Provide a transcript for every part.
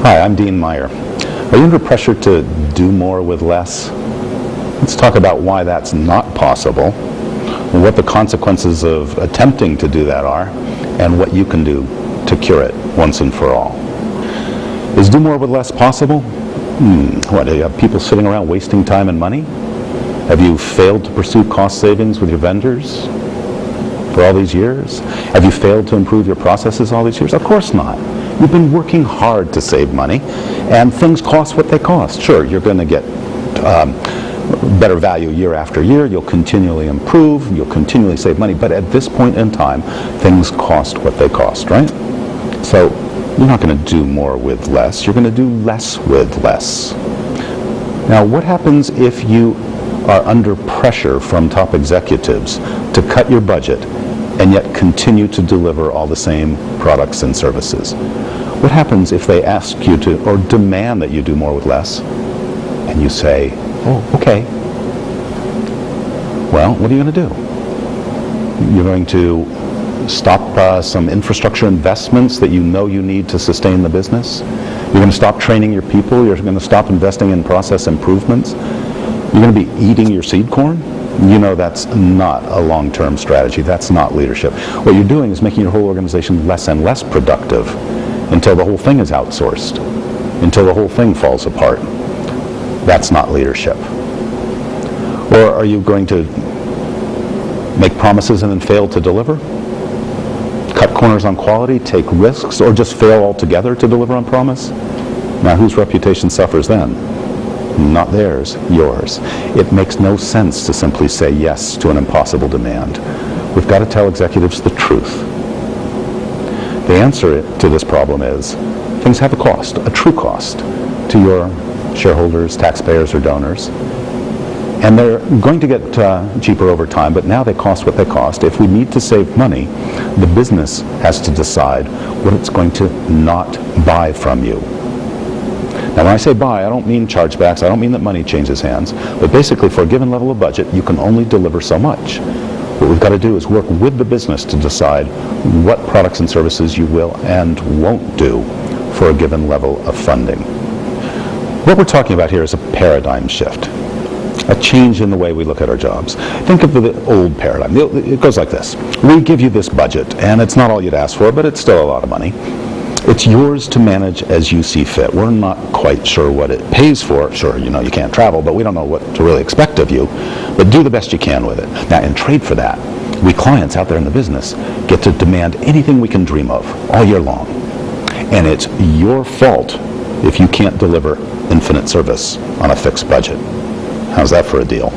Hi, I'm Dean Meyer. Are you under pressure to do more with less? Let's talk about why that's not possible, what the consequences of attempting to do that are, and what you can do to cure it once and for all. Is do more with less possible? What, do you have people sitting around wasting time and money? Have you failed to pursue cost savings with your vendors for all these years? Have you failed to improve your processes all these years? Of course not. You've been working hard to save money, and things cost what they cost. Sure, you're going to get better value year after year. You'll continually improve. You'll continually save money. But at this point in time, things cost what they cost, right? So you're not going to do more with less. You're going to do less with less. Now, what happens if you are under pressure from top executives to cut your budget and yet continue to deliver all the same products and services? What happens if they ask you to, or demand that you do more with less, and you say, oh, okay. Well, what are you going to do? You're going to stop some infrastructure investments that you know you need to sustain the business? You're going to stop training your people? You're going to stop investing in process improvements? You're going to be eating your seed corn? You know that's not a long-term strategy. That's not leadership. What you're doing is making your whole organization less and less productive until the whole thing is outsourced, until the whole thing falls apart. That's not leadership. Or are you going to make promises and then fail to deliver? Cut corners on quality, take risks, or just fail altogether to deliver on promise? Now, whose reputation suffers then? Not theirs, yours. It makes no sense to simply say yes to an impossible demand. We've got to tell executives the truth. The answer to this problem is things have a cost, a true cost, to your shareholders, taxpayers, or donors. And they're going to get cheaper over time, but now they cost what they cost. If we need to save money, the business has to decide what it's going to not buy from you. Now, when I say buy, I don't mean chargebacks. I don't mean that money changes hands. But basically, for a given level of budget, you can only deliver so much. What we've got to do is work with the business to decide what products and services you will and won't do for a given level of funding. What we're talking about here is a paradigm shift, a change in the way we look at our jobs. Think of the old paradigm. It goes like this. We give you this budget, and it's not all you'd ask for, but it's still a lot of money. It's yours to manage as you see fit. We're not quite sure what it pays for. Sure, you know you can't travel, but we don't know what to really expect of you. But do the best you can with it. Now, in trade for that, we clients out there in the business get to demand anything we can dream of all year long. And it's your fault if you can't deliver infinite service on a fixed budget. How's that for a deal?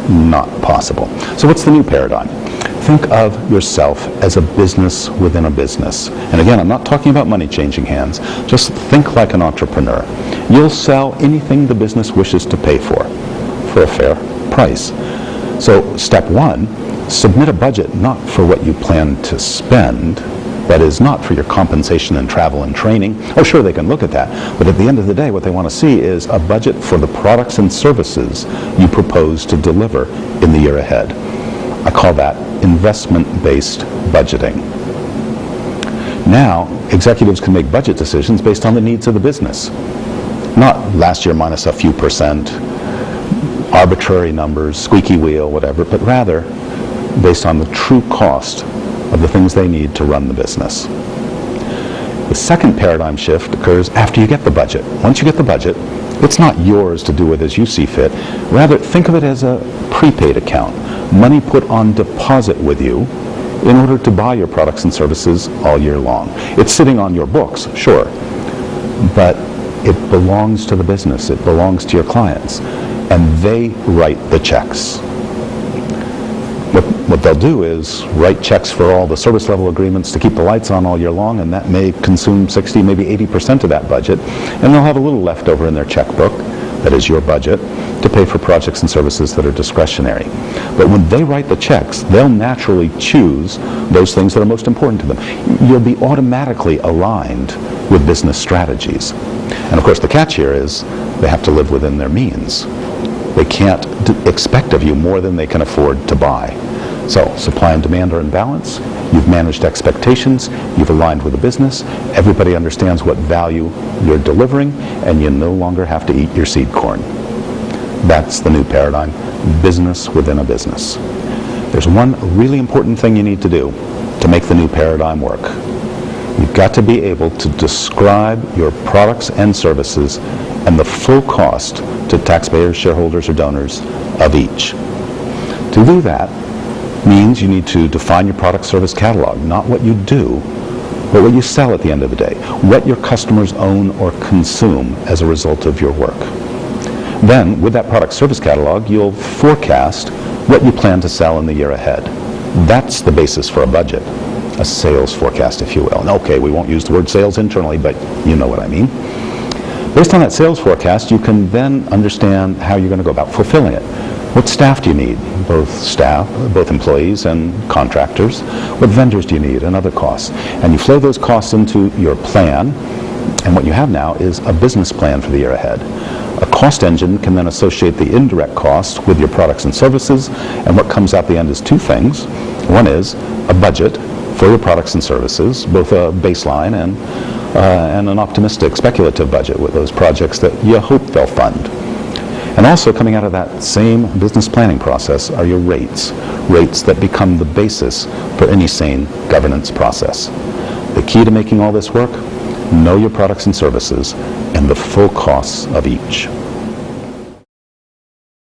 Not possible. So what's the new paradigm? Think of yourself as a business within a business. And again, I'm not talking about money changing hands. Just think like an entrepreneur. You'll sell anything the business wishes to pay for a fair price. So step one, submit a budget not for what you plan to spend, that is not for your compensation and travel and training. Oh, sure, they can look at that. But at the end of the day, what they want to see is a budget for the products and services you propose to deliver in the year ahead. I call that investment-based budgeting. Now, executives can make budget decisions based on the needs of the business. Not last year minus a few percent, arbitrary numbers, squeaky wheel, whatever, but rather based on the true cost of the things they need to run the business. The second paradigm shift occurs after you get the budget. Once you get the budget, it's not yours to do with as you see fit. Rather, think of it as a prepaid account. Money put on deposit with you in order to buy your products and services all year long. It's sitting on your books, sure, but it belongs to the business. It belongs to your clients, and they write the checks. What they'll do is write checks for all the service level agreements to keep the lights on all year long, and that may consume 60, maybe 80% of that budget, and they'll have a little left over in their checkbook, that is your budget, to pay for projects and services that are discretionary. But when they write the checks, they'll naturally choose those things that are most important to them. You'll be automatically aligned with business strategies. And of course the catch here is they have to live within their means. They can't expect of you more than they can afford to buy. So supply and demand are in balance. You've managed expectations. You've aligned with the business. Everybody understands what value you're delivering, and you no longer have to eat your seed corn. That's the new paradigm, business within a business. There's one really important thing you need to do to make the new paradigm work. You've got to be able to describe your products and services and the full cost to taxpayers, shareholders, or donors of each. To do that means you need to define your product service catalog, not what you do, but what you sell at the end of the day, what your customers own or consume as a result of your work. Then, with that product service catalog, you'll forecast what you plan to sell in the year ahead. That's the basis for a budget, a sales forecast, if you will. And okay, we won't use the word sales internally, but you know what I mean. Based on that sales forecast, you can then understand how you're going to go about fulfilling it. What staff do you need? Both employees and contractors. What vendors do you need and other costs? And you flow those costs into your plan, and what you have now is a business plan for the year ahead. A cost engine can then associate the indirect costs with your products and services, and what comes out the end is two things. One is a budget for your products and services, both a baseline and an optimistic, speculative budget with those projects that you hope they'll fund. And also coming out of that same business planning process are your rates that become the basis for any sane governance process. The key to making all this work, know your products and services and the full costs of each.